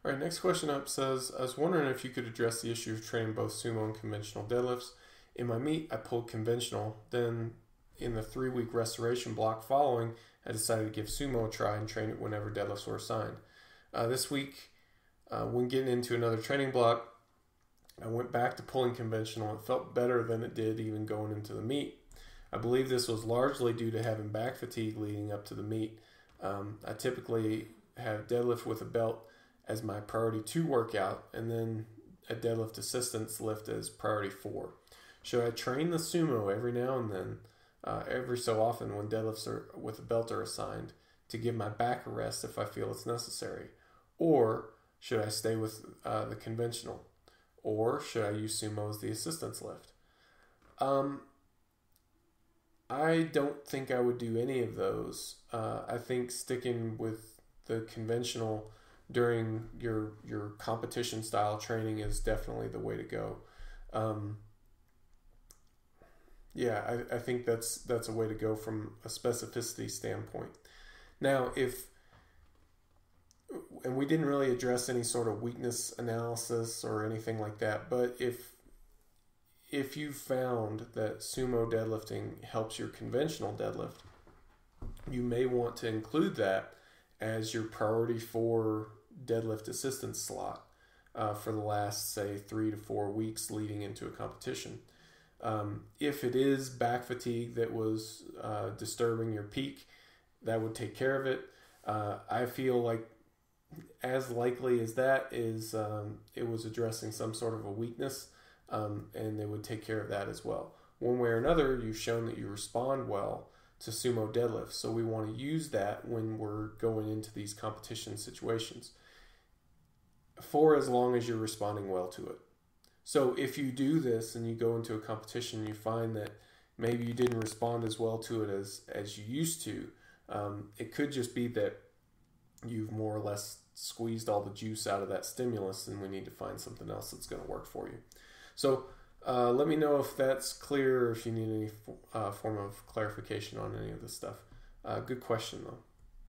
All right, next question up says, I was wondering if you could address the issue of training both sumo and conventional deadlifts. In my meet, I pulled conventional. Then, in the 3-week restoration block following, I decided to give sumo a try and train it whenever deadlifts were assigned. This week, when getting into another training block, I went back to pulling conventional. It felt better than it did even going into the meet. I believe this was largely due to having back fatigue leading up to the meet. I typically have deadlift with a belt as my priority 2 workout, and then a deadlift assistance lift as priority 4. Should I train the sumo every now and then, every so often when deadlifts with a belt are assigned, to give my back a rest if I feel it's necessary? Or should I stay with the conventional? Or should I use sumo as the assistance lift? I don't think I would do any of those. I think sticking with the conventional during your competition style training is definitely the way to go. I think that's a way to go from a specificity standpoint. Now, and we didn't really address any sort of weakness analysis or anything like that, but if you found that sumo deadlifting helps your conventional deadlift, you may want to include that as your priority 4 deadlift assistance slot for the last, say, 3 to 4 weeks leading into a competition. If it is back fatigue that was disturbing your peak, that would take care of it. I feel like as likely as that is it was addressing some sort of a weakness, and they would take care of that as well. One way or another, you've shown that you respond well to sumo deadlifts, so we want to use that when we're going into these competition situations for as long as you're responding well to it. So if you do this and you go into a competition and you find that maybe you didn't respond as well to it as you used to, it could just be that you've more or less squeezed all the juice out of that stimulus, and we need to find something else that's going to work for you. So let me know if that's clear or if you need any form of clarification on any of this stuff. Good question, though.